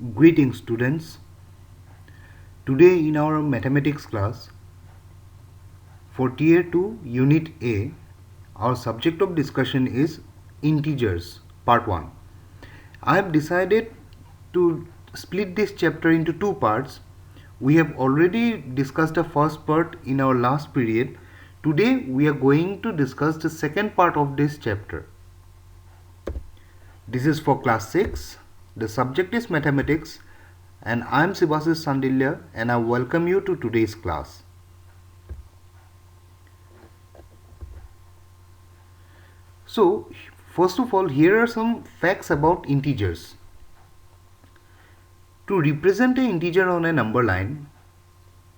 Greetings students. Today in our mathematics class for Tier 2 Unit A, our subject of discussion is integers part 1. I have decided to split this chapter into two parts. We have already discussed the first part in our last period. Today we are going to discuss the second part of this chapter. This is for class 6. The subject is mathematics and I am Sibasis Sandilya and I welcome you to today's class. So, first of all, here are some facts about integers. To represent an integer on a number line,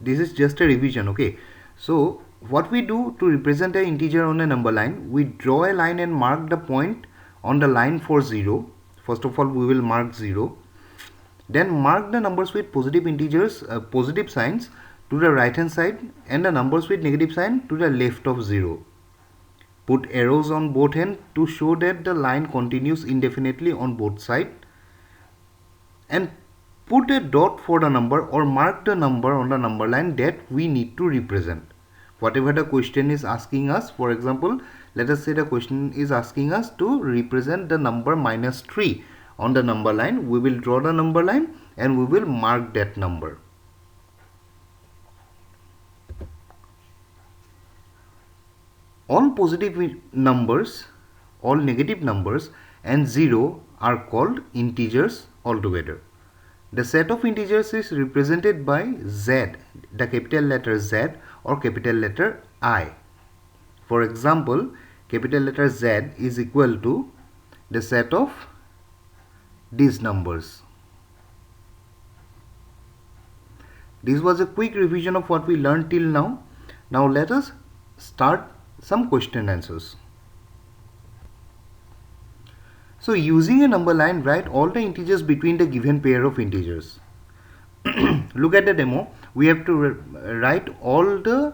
this is just a revision, okay? So, what we do to represent an integer on a number line, we draw a line and mark the point on the line for 0. First of all, we will mark 0. Then mark the numbers with positive signs to the right hand side and the numbers with negative sign to the left of 0. Put arrows on both ends to show that the line continues indefinitely on both sides. And put a dot for the number or mark the number on the number line that we need to represent. Whatever the question is asking us, for example, let us say the question is asking us to represent the number -3 on the number line. We will draw the number line and we will mark that number. All positive numbers, all negative numbers and 0 are called integers altogether. The set of integers is represented by Z, the capital letter Z or capital letter I. For example, capital letter Z is equal to the set of these numbers. This was a quick revision of what we learned till now. Now let us start some question answers. So using a number line, write all the integers between the given pair of integers. Look at the demo. We have to write all the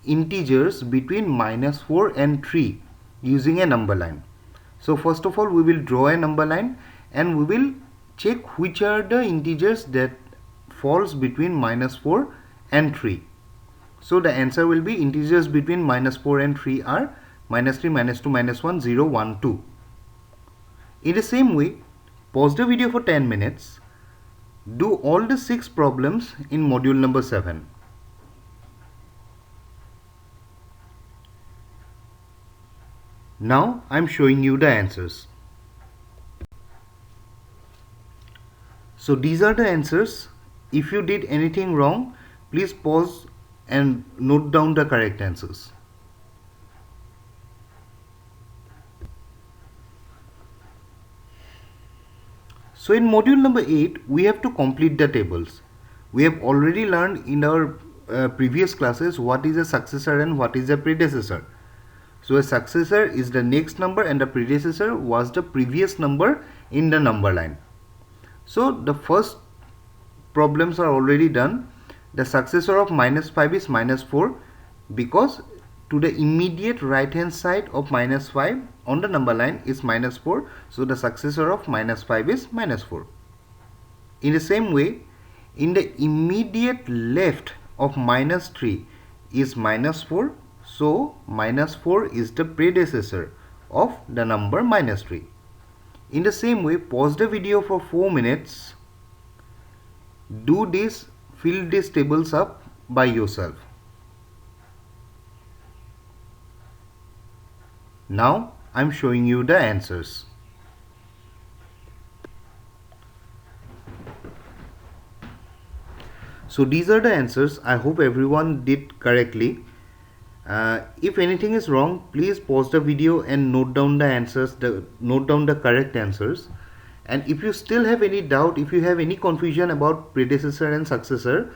integers between -4 and 3 using a number line. So first of all, we will draw a number line and we will check which are the integers that falls between -4 and 3. So the answer will be integers between -4 and 3 are -3, -2, -1, 0, 1, 2. In the same way, pause the video for 10 minutes. Do all the 6 problems in module number 7. Now I am showing you the answers. So these are the answers. If you did anything wrong, please pause and note down the correct answers. So in module number 8, we have to complete the tables. We have already learned in our previous classes what is a successor and what is a predecessor. So a successor is the next number and the predecessor was the previous number in the number line. So the first problems are already done. The successor of -5 is -4 because to the immediate right hand side of -5 on the number line is -4. So the successor of -5 is -4. In the same way, in the immediate left of -3 is -4. So -4 is the predecessor of the number -3. In the same way, pause the video for 4 minutes. Do this, fill these tables up by yourself. Now I am showing you the answers. So these are the answers. I hope everyone did correctly. If anything is wrong, please pause the video and note down the answers, note down the correct answers. And if you still have any doubt, if you have any confusion about predecessor and successor,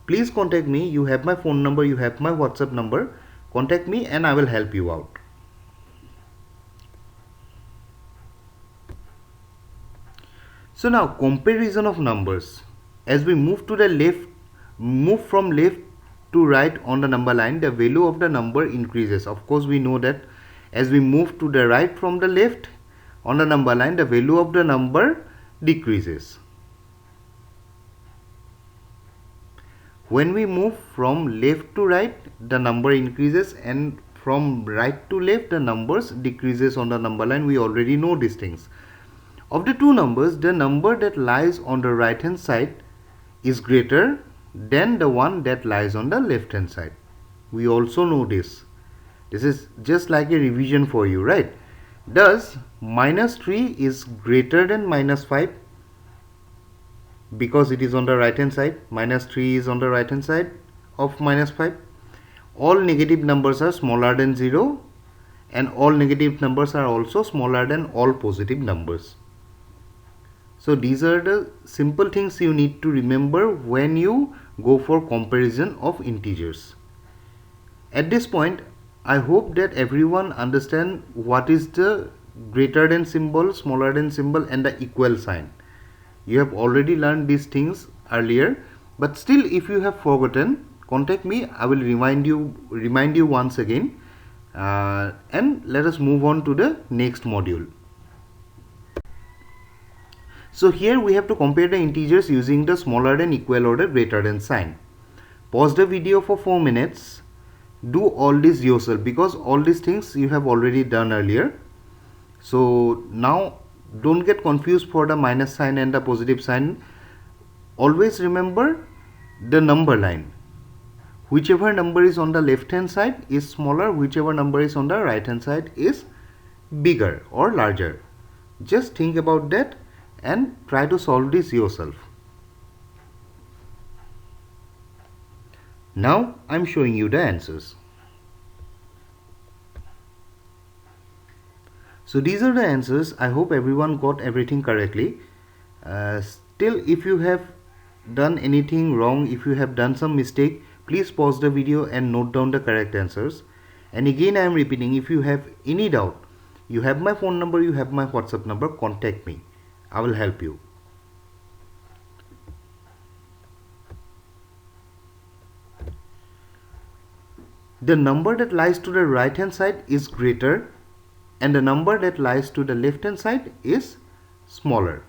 please contact me. You have my phone number, you have my WhatsApp number. Contact me and I will help you out. So now comparison of numbers. As we move to the left, move from left to right on the number line, the value of the number increases. Of course, we know that as we move to the right from the left on the number line, the value of the number decreases. When we move from left to right, the number increases, and from right to left, the numbers decreases on the number line. We already know these things. Of the two numbers, the number that lies on the right hand side is greater than the one that lies on the left hand side. We also know this. This is just like a revision for you, right? Thus, minus 3 is greater than minus 5 because it is on the right hand side. Minus 3 is on the right hand side of minus 5. All negative numbers are smaller than 0, and all negative numbers are also smaller than all positive numbers. So these are the simple things you need to remember when you go for comparison of integers. At this point, I hope that everyone understand what is the greater than symbol, smaller than symbol, and the equal sign. You have already learned these things earlier, but still if you have forgotten, contact me. I will remind you once again, and let us move on to the next module. So here we have to compare the integers using the smaller than, equal, or the greater than sign. Pause the video for 4 minutes. Do all this yourself because all these things you have already done earlier. So now don't get confused for the minus sign and the positive sign. Always remember the number line. Whichever number is on the left hand side is smaller, whichever number is on the right hand side is bigger or larger. Just think about that and try to solve this yourself. Now I am showing you the answers. So these are the answers. I hope everyone got everything correctly. Still, if you have done anything wrong, if you have done some mistake, please pause the video and note down the correct answers. And again I am repeating, if you have any doubt, you have my phone number, you have my WhatsApp number, contact me. I will help you. The number that lies to the right hand side is greater and the number that lies to the left hand side is smaller.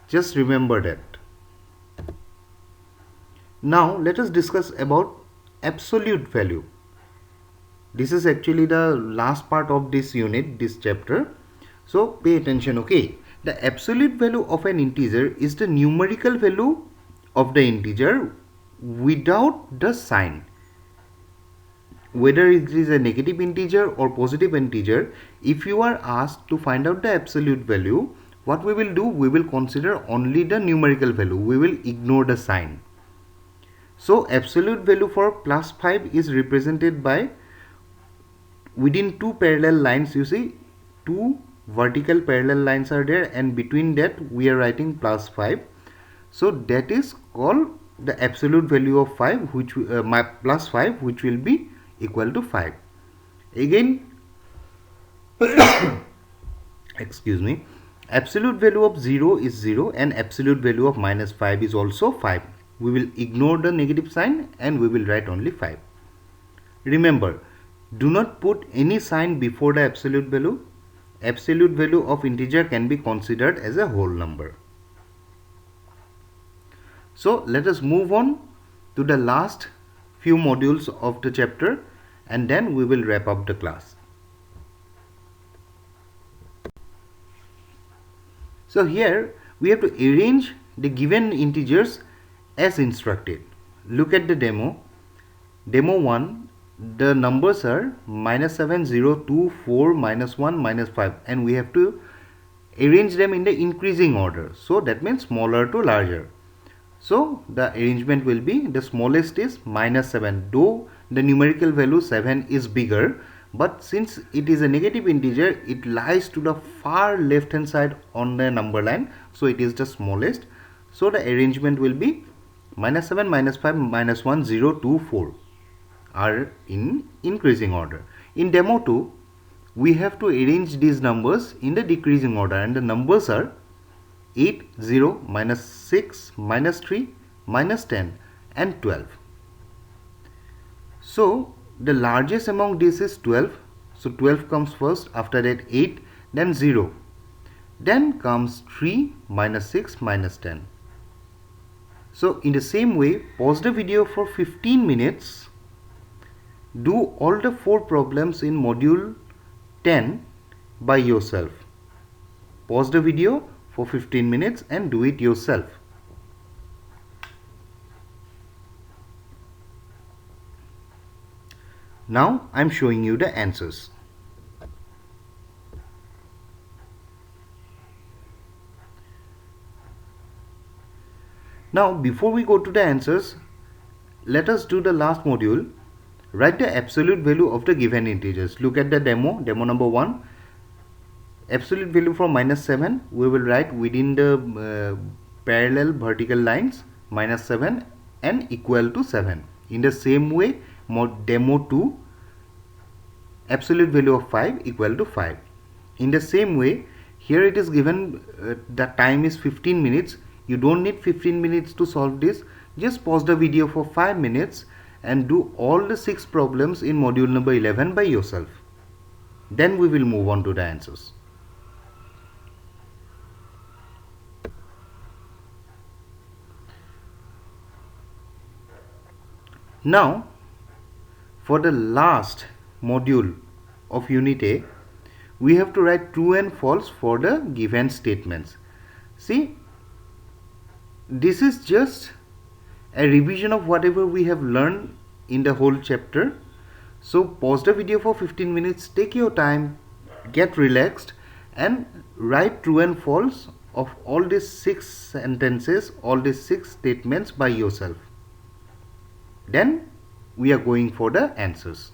Just remember that. Now let us discuss about absolute value. This is actually the last part of this unit, this chapter. So pay attention, okay? The absolute value of an integer is the numerical value of the integer without the sign. Whether it is a negative integer or positive integer, if you are asked to find out the absolute value, what we will do, we will consider only the numerical value. We will ignore the sign. So absolute value for plus 5 is represented by, within two parallel lines, you see two vertical parallel lines are there, and between that we are writing plus 5. So that is called the absolute value of 5, which plus 5, which will be equal to 5. Again, excuse me, absolute value of 0 is 0 and absolute value of minus 5 is also 5. We will ignore the negative sign and we will write only 5. Remember, do not put any sign before the absolute value. Absolute value of integer can be considered as a whole number. So let us move on to the last few modules of the chapter and then we will wrap up the class. So here we have to arrange the given integers as instructed. Look at the demo. Demo 1, the numbers are minus 7, 0, 2, 4, minus 1, minus 5, and we have to arrange them in the increasing order. So that means smaller to larger. So the arrangement will be, the smallest is minus 7, though the numerical value 7 is bigger, but since it is a negative integer, it lies to the far left hand side on the number line, so it is the smallest. So the arrangement will be minus 7, minus 5, minus 1, 0, 2, 4 are in increasing order. In demo 2, we have to arrange these numbers in the decreasing order, and the numbers are 8, 0, minus 6, minus 3, minus 10 and 12. So the largest among these is 12. So 12 comes first, after that 8, then 0. Then comes 3, minus 6, minus 10. So in the same way, pause the video for 15 minutes, do all the 4 problems in module 10 by yourself. Pause the video for 15 minutes and do it yourself. Now I am showing you the answers. Now before we go to the answers, let us do the last module. Write the absolute value of the given integers. Look at the demo number 1. Absolute value for -7, we will write within the parallel vertical lines -7 and equal to 7. In the same way, demo 2, absolute value of 5 equal to 5. In the same way, here it is given the time is 15 minutes. You don't need 15 minutes to solve this. Just pause the video for 5 minutes and do all the 6 problems in module number 11 by yourself. Then we will move on to the answers. Now, for the last module of Unit A, we have to write true and false for the given statements. See, this is just a revision of whatever we have learned in the whole chapter. So pause the video for 15 minutes, take your time, get relaxed and write true and false of all these 6 sentences, all these 6 statements by yourself. Then we are going for the answers.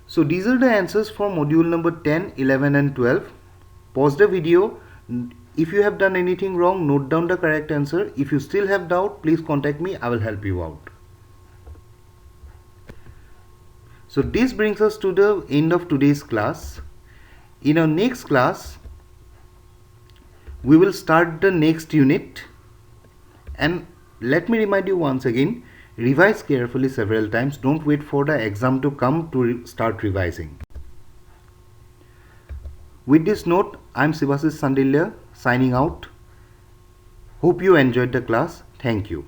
So these are the answers for module number 10, 11 and 12. Pause the video. If you have done anything wrong, note down the correct answer. If you still have doubt, please contact me. I will help you out. So this brings us to the end of today's class. In our next class, we will start the next unit. And let me remind you once again, revise carefully several times. Don't wait for the exam to come to start revising. With this note, I am Sivashish Sandilya signing out. Hope you enjoyed the class. Thank you.